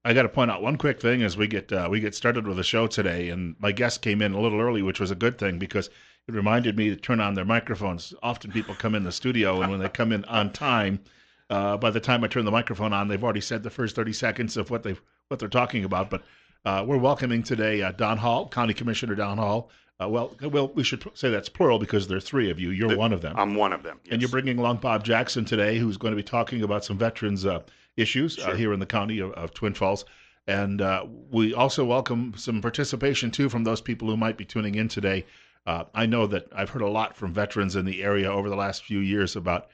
I got to point out one quick thing as we get started with the show today, and my guest came in a little early, which was a good thing because it reminded me to turn on their microphones. Often people come in the studio, and when they come in on time, by the time I turn the microphone on, they've already said the first 30 seconds of what they're talking about. But we're welcoming today Don Hall, County Commissioner Don Hall. Well, we should say that's plural because there are three of you. You're one of them. I'm one of them, And you're yes. bringing along Bob Jackson today, who's going to be talking about some veterans issues Sure. here in the county of Twin Falls. And we also welcome some participation, too, from those people who might be tuning in today. I know that I've heard a lot from veterans in the area over the last few years about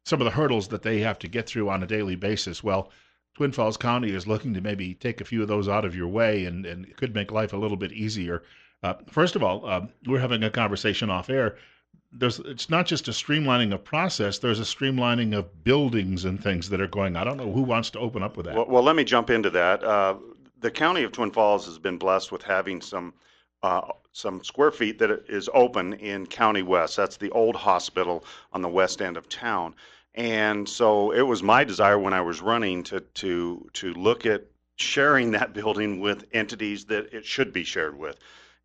some of the hurdles that they have to get through on a daily basis. Well, Twin Falls County is looking to maybe take a few of those out of your way, and it could make life a little bit easier. First of all, we're having a conversation off air. It's not just a streamlining of process, there's a streamlining of buildings and things that are going. I don't know who wants to open up with that. Well, let me jump into that. The county of Twin Falls has been blessed with having some square feet that is open in County West. That's the old hospital on the west end of town. And so it was my desire when I was running to look at sharing that building with entities that it should be shared with.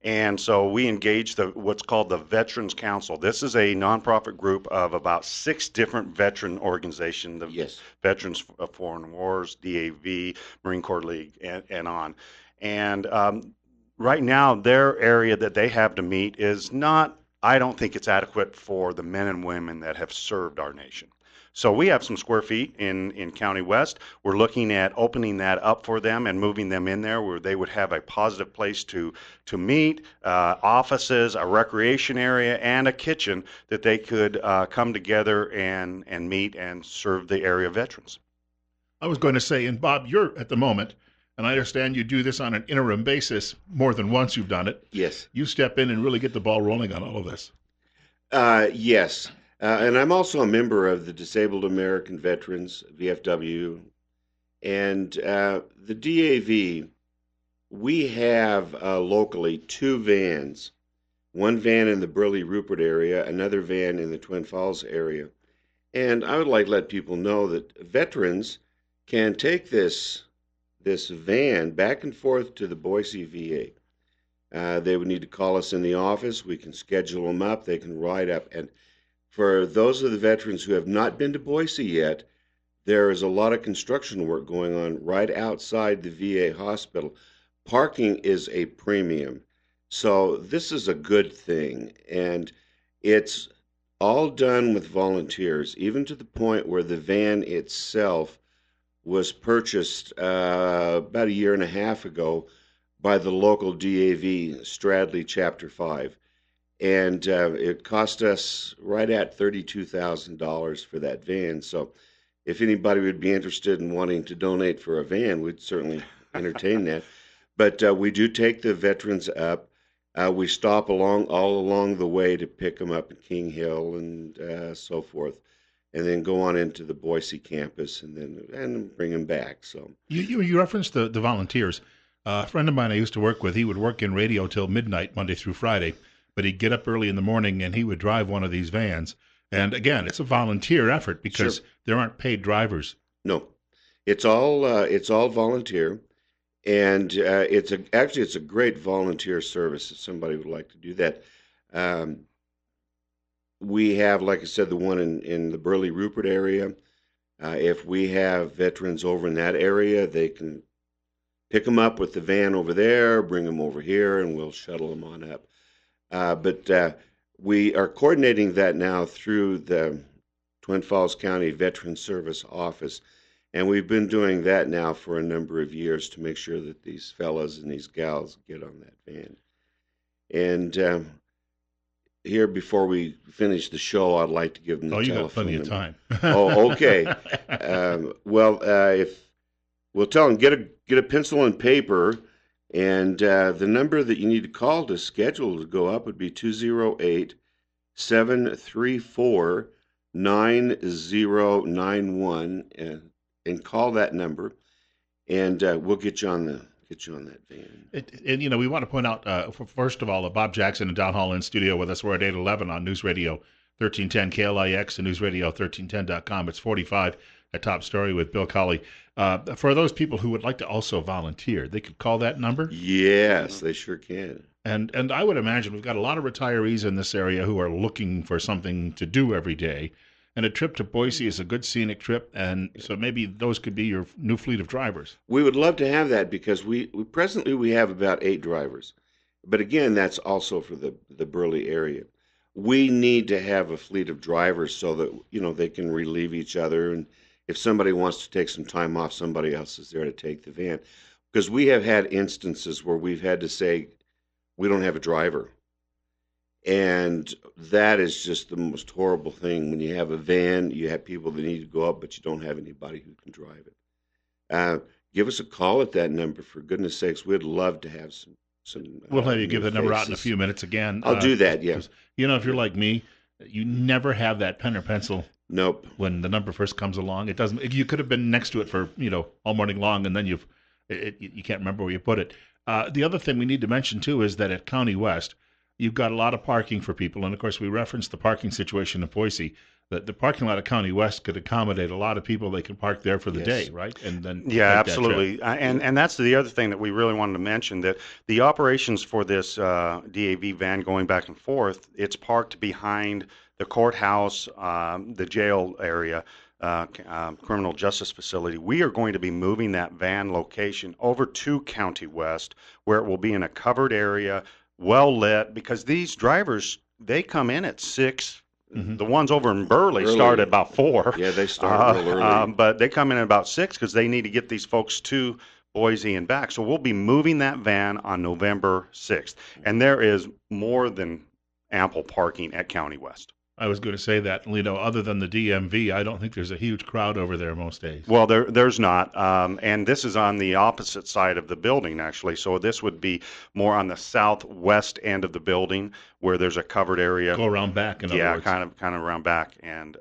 And so we engaged what's called the Veterans Council. This is a nonprofit group of about 6 different veteran organizations, the Yes. Veterans of Foreign Wars, DAV, Marine Corps League, and on. And right now, their area that they have to meet is not, I don't think it's adequate for the men and women that have served our nation. So we have some square feet in County West. We're looking at opening that up for them and moving them in there where they would have a positive place to meet, offices, a recreation area, and a kitchen that they could come together and meet and serve the area veterans. I was going to say, and Bob, you're at the moment, and I understand you do this on an interim basis. More than once you've done it. Yes. You step in and really get the ball rolling on all of this. Yes. And I'm also a member of the Disabled American Veterans, VFW, and the DAV. We have locally 2 vans, one van in the Burley Rupert area, another van in the Twin Falls area. And I would like to let people know that veterans can take this van back and forth to the Boise VA. They would need to call us in the office. We can schedule them up. They can ride up. And for those of the veterans who have not been to Boise yet, there is a lot of construction work going on right outside the VA hospital. Parking is a premium. So this is a good thing. And it's all done with volunteers, even to the point where the van itself was purchased about a year and a half ago by the local DAV, Stradley Chapter 5. And it cost us right at $32,000 for that van. So if anybody would be interested in wanting to donate for a van, we'd certainly entertain that. But we do take the veterans up. We stop all along the way to pick them up at King Hill and so forth, and then go on into the Boise campus and bring them back. So You referenced the volunteers. A friend of mine I used to work with, he would work in radio till midnight, Monday through Friday, but he'd get up early in the morning and he would drive one of these vans. And again, it's a volunteer effort because Sure. there aren't paid drivers. No, it's all volunteer, and it's a great volunteer service if somebody would like to do that. Um, we have, like I said, the one in the Burley Rupert area. If we have veterans over in that area, they can pick them up with the van over there, bring them over here, and we'll shuttle them on up. But we are coordinating that now through the Twin Falls County Veteran Service Office. And we've been doing that now for a number of years to make sure that these fellas and these gals get on that van. And here, before we finish the show, I'd like to give them the Oh, you telephone got plenty of number. time. Oh, okay. If we'll tell them, get a pencil and paper, and the number that you need to call to schedule to go up would be 208-734-9091, and call that number, and we'll get you on that van. And we want to point out, first of all, Bob Jackson and Don Hall in studio with us. We're at 811 on News Radio 1310 KLIX and News Radio 1310.com. It's 45 at Top Story with Bill Colley. For those people who would like to also volunteer, they could call that number. Yes, they sure can. And I would imagine we've got a lot of retirees in this area who are looking for something to do every day. And a trip to Boise is a good scenic trip, and so maybe those could be your new fleet of drivers. We would love to have that because we presently we have about 8 drivers. But again, that's also for the Burley area. We need to have a fleet of drivers so that they can relieve each other, and if somebody wants to take some time off, somebody else is there to take the van. Because we have had instances where we've had to say we don't have a driver. And that is just the most horrible thing when you have a van, you have people that need to go up, but you don't have anybody who can drive it. Give us a call at that number, for goodness sakes. We'd love to have some. We'll have you give new the number out in a faces. few minutes again. I'll do that. Yeah. 'Cause, if you're like me, you never have that pen or pencil Nope. when the number first comes along. It doesn't. You could have been next to it for all morning long, and then you can't remember where you put it. The other thing we need to mention too is that at County West, you've got a lot of parking for people, and of course we referenced the parking situation in Boise. The parking lot at County West could accommodate a lot of people. They can park there for the Yes. day, right? And then Yeah, take that trip. absolutely. And that's the other thing that we really wanted to mention, that the operations for this DAV van going back and forth, it's parked behind the courthouse, the jail area, criminal justice facility. We are going to be moving that van location over to County West, where it will be in a covered area, well lit, because these drivers, they come in at 6. Mhm. The ones over in Burley Early. start at about 4. Yeah, they start real early. But they come in at about 6 because they need to get these folks to Boise and back. So we'll be moving that van on November 6th. And there is more than ample parking at County West. I was going to say that, other than the DMV, I don't think there's a huge crowd over there most days. Well, there's not. And this is on the opposite side of the building, actually. So this would be more on the southwest end of the building where there's a covered area. Go around back, in other Yeah, words. kind of around back. And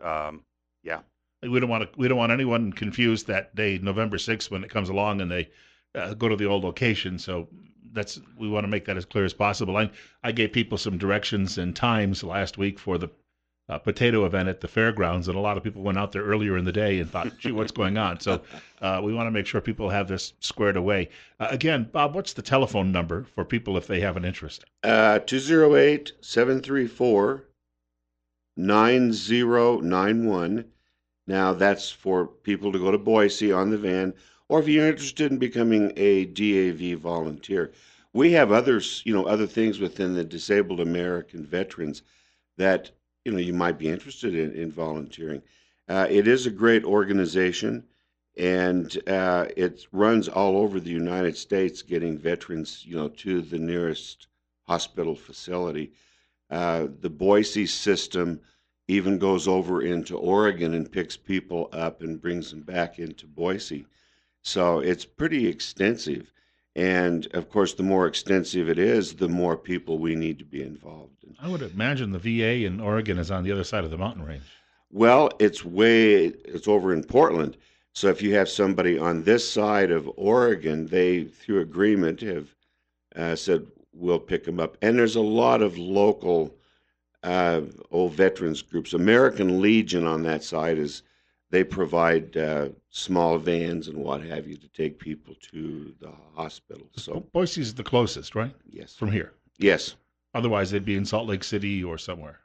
We don't want anyone confused that day, November 6th, when it comes along and they go to the old location. So we want to make that as clear as possible. I gave people some directions and times last week for the potato event at the fairgrounds, and a lot of people went out there earlier in the day and thought, gee, what's going on? So we want to make sure people have this squared away. Again, Bob, what's the telephone number for people if they have an interest? 208-734-9091. Now, that's for people to go to Boise on the van, or if you're interested in becoming a DAV volunteer. We have other things within the Disabled American Veterans that you might be interested in volunteering. It is a great organization, and it runs all over the United States, getting veterans, to the nearest hospital facility. The Boise system even goes over into Oregon and picks people up and brings them back into Boise. So it's pretty extensive. And of course, the more extensive it is, the more people we need to be involved in. I would imagine the VA in Oregon is on the other side of the mountain range. Well, it's over in Portland. So if you have somebody on this side of Oregon, they, through agreement, have said we'll pick them up. And there's a lot of local old veterans groups. American Legion on that side they provide small vans and what have you to take people to the hospital. So Boise's the closest, right? yes, From here. yes, Otherwise, they'd be in Salt Lake City or somewhere.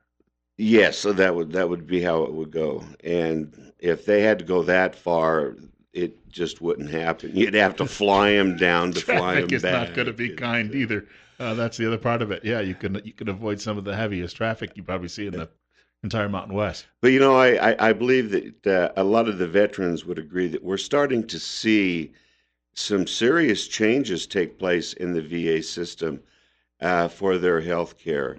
yes. So that would be how it would go. And if they had to go that far, it just wouldn't happen. You'd have to fly them down to fly them Traffic is back. not going to be kind either. That's the other part of it. Yeah, you can avoid some of the heaviest traffic you probably see in the entire Mountain West. But I believe that a lot of the veterans would agree that we're starting to see some serious changes take place in the VA system for their health care.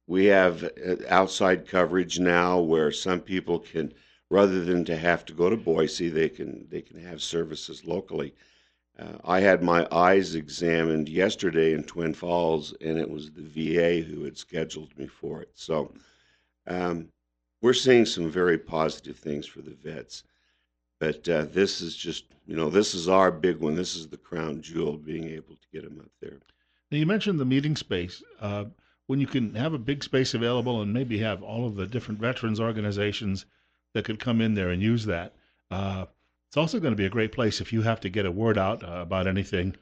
We have outside coverage now where some people can, rather than to have to go to Boise, they can have services locally. I had my eyes examined yesterday in Twin Falls, and it was the VA who had scheduled me for it. So we're seeing some very positive things for the vets. But this is just, this is our big one. This is the crown jewel, being able to get them up there. Now, you mentioned the meeting space. When you can have a big space available and maybe have all of the different veterans organizations that could come in there and use that. It's also going to be a great place if you have to get a word out about anything,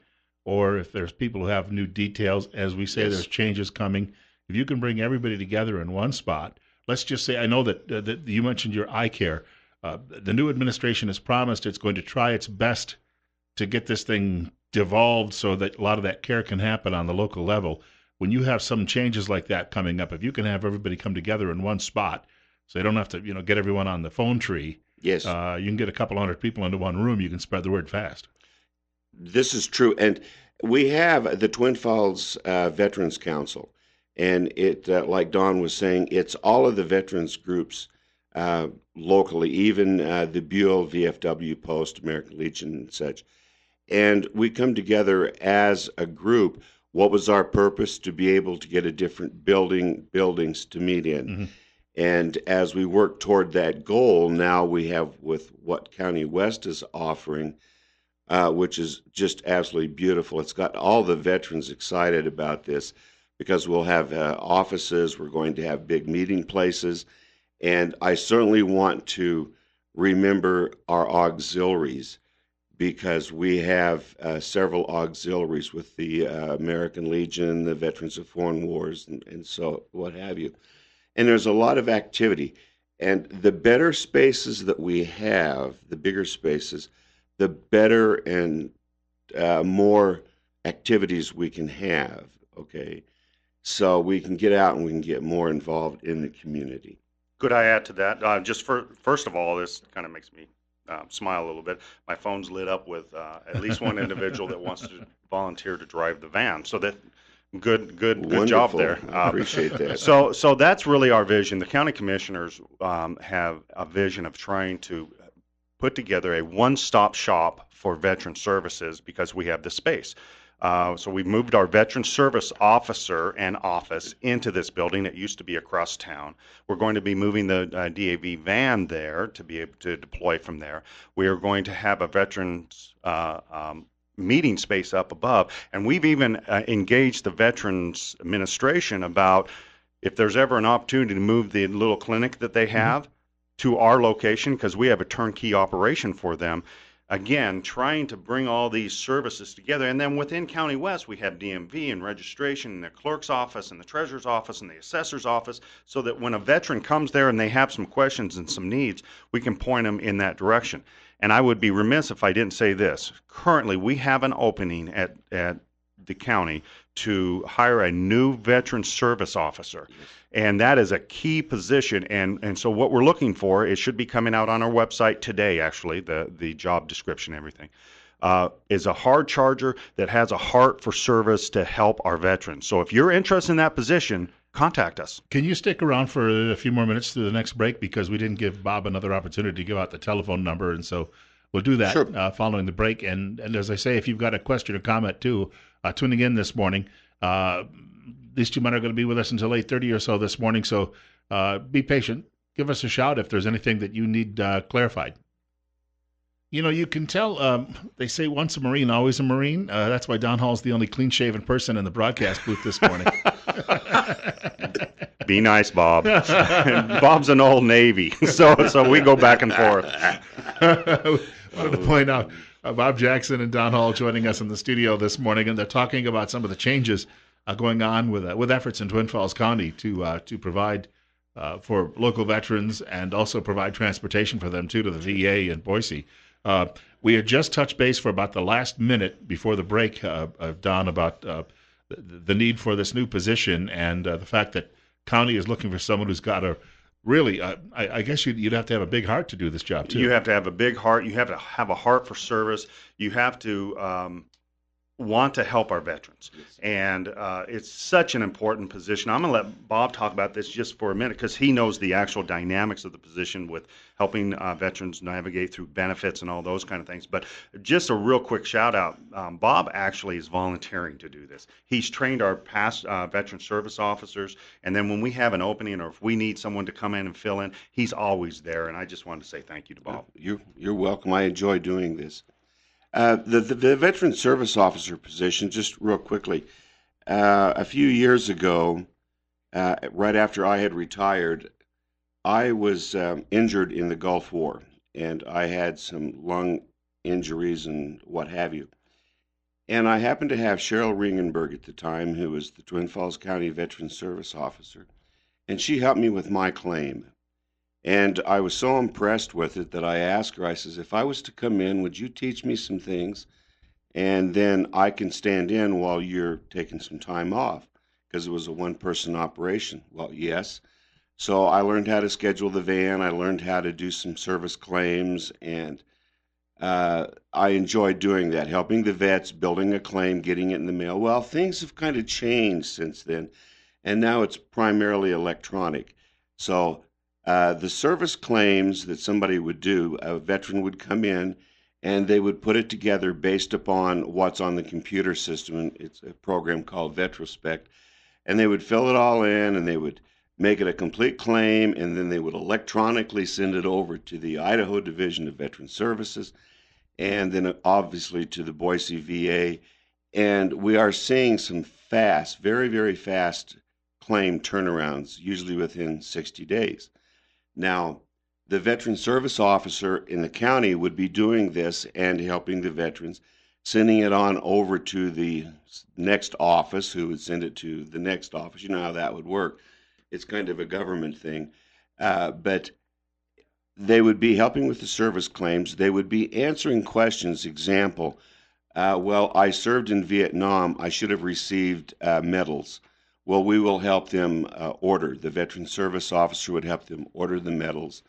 or if there's people who have new details. As we say, Yes. there's changes coming. If you can bring everybody together in one spot, let's just say, I know that you mentioned your eye care. The new administration has promised it's going to try its best to get this thing devolved so that a lot of that care can happen on the local level. When you have some changes like that coming up, if you can have everybody come together in one spot, so they don't have to, get everyone on the phone tree. Yes. You can get a couple hundred people into one room. You can spread the word fast. This is true. And we have the Twin Falls Veterans Council. And it, like Don was saying, it's all of the veterans groups locally, even the Buell VFW Post, American Legion, and such. And we come together as a group. What was our purpose? To be able to get a different buildings to meet in. Mm-hmm. And as we work toward that goal, now we have with what County West is offering, which is just absolutely beautiful. It's got all the veterans excited about this because we'll have offices, we're going to have big meeting places, and I certainly want to remember our auxiliaries because we have several auxiliaries with the American Legion, the Veterans of Foreign Wars, and so what have you. And there's a lot of activity. And the better spaces that we have, the bigger spaces, the better and more activities we can have, okay? So we can get out and we can get more involved in the community. Could I add to that? First of all, this kind of makes me smile a little bit. My phone's lit up with at least one individual that wants to volunteer to drive the van. So that good job there. I appreciate that. So that's really our vision. The county commissioners have a vision of trying to put together a one-stop shop for veteran services because we have the space. So we moved our veteran service officer and office into this building. It used to be across town. We're going to be moving the DAV van there to be able to deploy from there. We are going to have a veterans meeting space up above, and we've even engaged the Veterans Administration about if there's ever an opportunity to move the little clinic that they have to our location, because we have a turnkey operation for them. Again, trying to bring all these services together. And then within County West, we have DMV and registration and the clerk's office and the treasurer's office and the assessor's office, so that when a veteran comes there and they have some questions and some needs, we can point them in that direction. And I would be remiss if I didn't say this. Currently, we have an opening at the county to hire a new veteran service officer. And that is a key position. And so what we're looking for, it should be coming out on our website today, actually, the job description, everything, is a hard charger that has a heart for service to help our veterans. So if you're interested in that position, contact us. Can you stick around for a few more minutes to the next break? Because we didn't give Bob another opportunity to give out the telephone number. And so we'll do that Sure. Following the break. And as I say, if you've got a question or comment too, tuning in this morning, these two men are going to be with us until 8:30 or so this morning. So be patient. Give us a shout if there's anything that you need clarified. You know, you can tell, they say once a Marine, always a Marine. That's why Don Hall's the only clean-shaven person in the broadcast booth this morning. Be nice, Bob. Bob's an old Navy, so we go back and forth. I wanted to point out Bob Jackson and Don Hall joining us in the studio this morning, and they're talking about some of the changes going on with efforts in Twin Falls County to provide for local veterans and also provide transportation for them too to the VA in Boise. We had just touched base for about the last minute before the break, Don, about the need for this new position and the fact that county is looking for someone who's got a really, I guess you'd have to have a big heart to do this job too. You have to have a big heart. You have to have a heart for service. You have to want to help our veterans. And it's such an important position. I'm going to let Bob talk about this just for a minute because he knows the actual dynamics of the position with helping veterans navigate through benefits and all those kind of things. But just a real quick shout out, Bob actually is volunteering to do this. He's trained our past veteran service officers, and then when we have an opening or if we need someone to come in and fill in, he's always there. And I just wanted to say thank you to Bob. You're welcome. I enjoy doing this. The veteran service officer position, just real quickly, a few years ago, right after I had retired, I was injured in the Gulf War, and I had some lung injuries and what have you. And I happened to have Cheryl Ringenberg at the time, who was the Twin Falls County Veteran Service Officer, and she helped me with my claim. And I was so impressed with it that I asked her, I says, if I was to come in, would you teach me some things? And then I can stand in while you're taking some time off, because it was a one-person operation. Well, yes. So I learned how to schedule the van. I learned how to do some service claims, and I enjoyed doing that, helping the vets, building a claim, getting it in the mail. Well, things have kind of changed since then, and now it's primarily electronic. So the service claims that somebody would do, a veteran would come in, and they would put it together based upon what's on the computer system. It's a program called Vetrospect, and they would fill it all in, and they would make it a complete claim, and then they would electronically send it over to the Idaho Division of Veteran Services, and then obviously to the Boise VA. And we are seeing some fast, very, very fast claim turnarounds, usually within 60 days. Now, the Veteran Service Officer in the county would be doing this and helping the veterans, sending it on over to the next office, who would send it to the next office. You know how that would work. It's kind of a government thing. But they would be helping with the service claims. They would be answering questions. Example, well, I served in Vietnam. I should have received medals. Well, we will help them order. The Veteran Service Officer would help them order the medals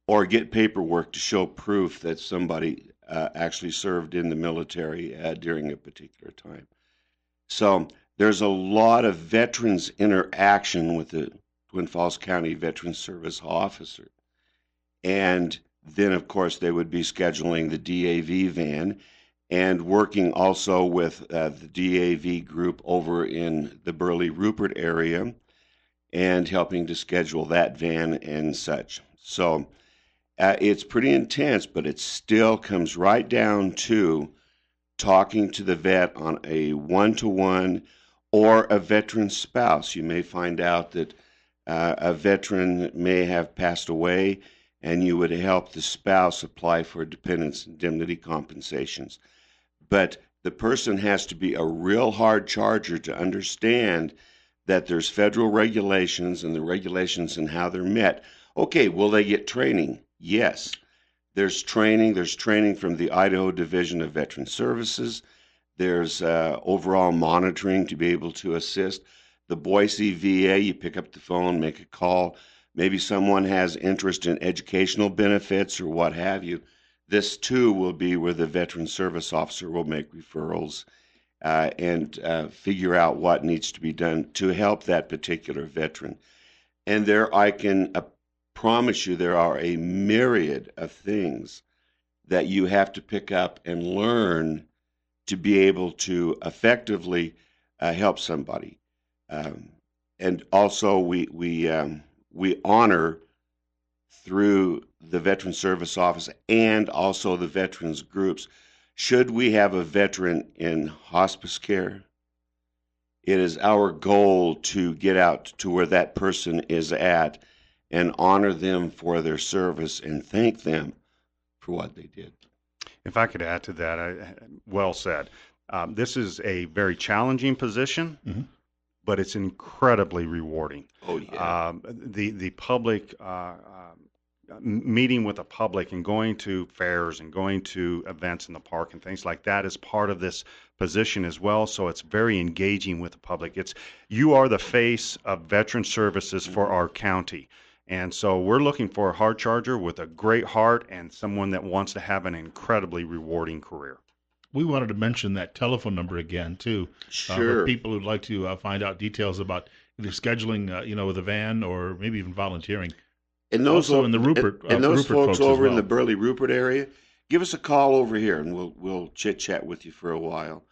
or get paperwork to show proof that somebody actually served in the military during a particular time. So there's a lot of veterans interaction with the Twin Falls County Veteran Service Officer. And then, of course, they would be scheduling the DAV van and working also with the DAV group over in the Burley Rupert area and helping to schedule that van and such. So it's pretty intense, but it still comes right down to talking to the vet on a one-to-one or a veteran spouse. You may find out that a veteran may have passed away, and you would help the spouse apply for dependents indemnity compensations. But the person has to be a real hard charger to understand that there's federal regulations and the regulations and how they're met. Okay, will they get training? Yes. There's training. There's training from the Idaho Division of Veteran Services. There's overall monitoring to be able to assist. The Boise VA, you pick up the phone, make a call. Maybe someone has interest in educational benefits or what have you. This, too, will be where the Veteran Service Officer will make referrals and figure out what needs to be done to help that particular veteran. And there, I can promise you, there are a myriad of things that you have to pick up and learn to be able to effectively help somebody. And also, we honor through the Veteran Service Office and also the veterans groups. Should we have a veteran in hospice care, it is our goal to get out to where that person is at and honor them for their service and thank them for what they did. If I could add to that, well said. This is a very challenging position, but it's incredibly rewarding. Oh, yeah. The public, meeting with the public and going to fairs and going to events in the park and things like that is part of this position as well. So it's very engaging with the public. You are the face of veteran services for our county. And so we're looking for a hard charger with a great heart and someone that wants to have an incredibly rewarding career. We wanted to mention that telephone number again, too. Sure. For people who'd like to find out details about either scheduling, with a van or maybe even volunteering. And those Also in the Rupert, and those Rupert folks over as in well. the Burley Rupert area, give us a call over here, and we'll chit chat with you for a while.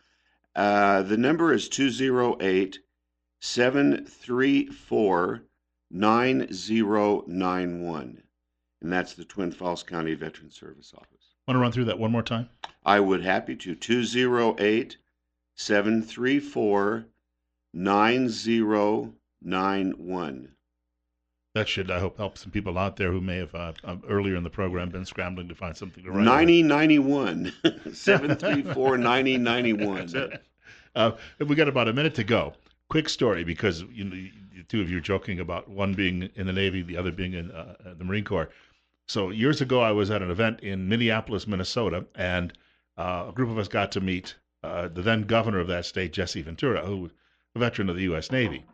The number is 208-734-9091, and that's the Twin Falls County Veteran Service Office. Want to run through that one more time? I would happy to. 208-734-9091. That should, I hope, help some people out there who may have earlier in the program been scrambling to find something to write. 9091. 734-9091. That's it. We got about a minute to go. Quick story, because the two of you are joking about one being in the Navy, the other being in the Marine Corps. So years ago, I was at an event in Minneapolis, Minnesota, and a group of us got to meet the then governor of that state, Jesse Ventura, who was a veteran of the U.S. Navy.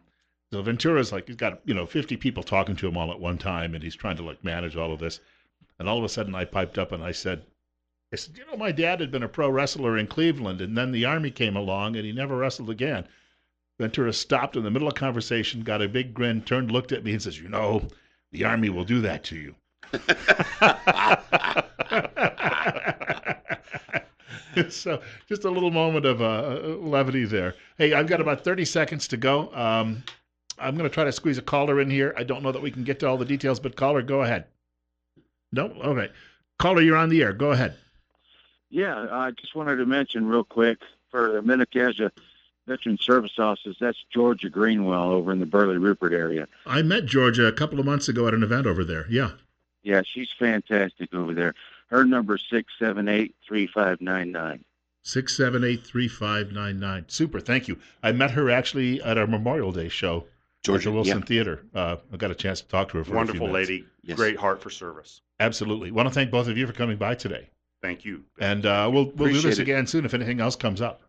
So Ventura's like, he's got 50 people talking to him all at one time, and he's trying to manage all of this. And all of a sudden, I piped up and I said, my dad had been a pro wrestler in Cleveland, and then the Army came along, and he never wrestled again. Ventura stopped in the middle of conversation, got a big grin, turned, looked at me, and says, the Army will do that to you. So just a little moment of levity there. Hey, I've got about 30 seconds to go. I'm going to try to squeeze a caller in here. I don't know that we can get to all the details, but caller, go ahead. No? Okay. Caller, you're on the air. Go ahead. Yeah, I just wanted to mention real quick for the Minnecaja Veteran Service Offices, that's Georgia Greenwell over in the Burley Rupert area. I met Georgia a couple of months ago at an event over there. Yeah. Yeah, she's fantastic over there. Her number is 678-3599. 678-3599. Super, thank you. I met her actually at our Memorial Day show. Georgia Wilson Theater. I got a chance to talk to her for Wonderful a few minutes. lady. Yes. Great heart for service. Absolutely. Want to thank both of you for coming by today. Thank you. And we'll do Appreciate this it. again soon if anything else comes up.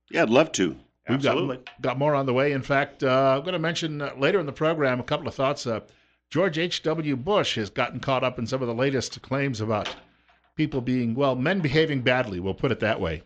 Yeah, I'd love to. We've Absolutely. got more on the way. In fact, I'm going to mention later in the program a couple of thoughts. George H.W. Bush has gotten caught up in some of the latest claims about people being, men behaving badly, we'll put it that way.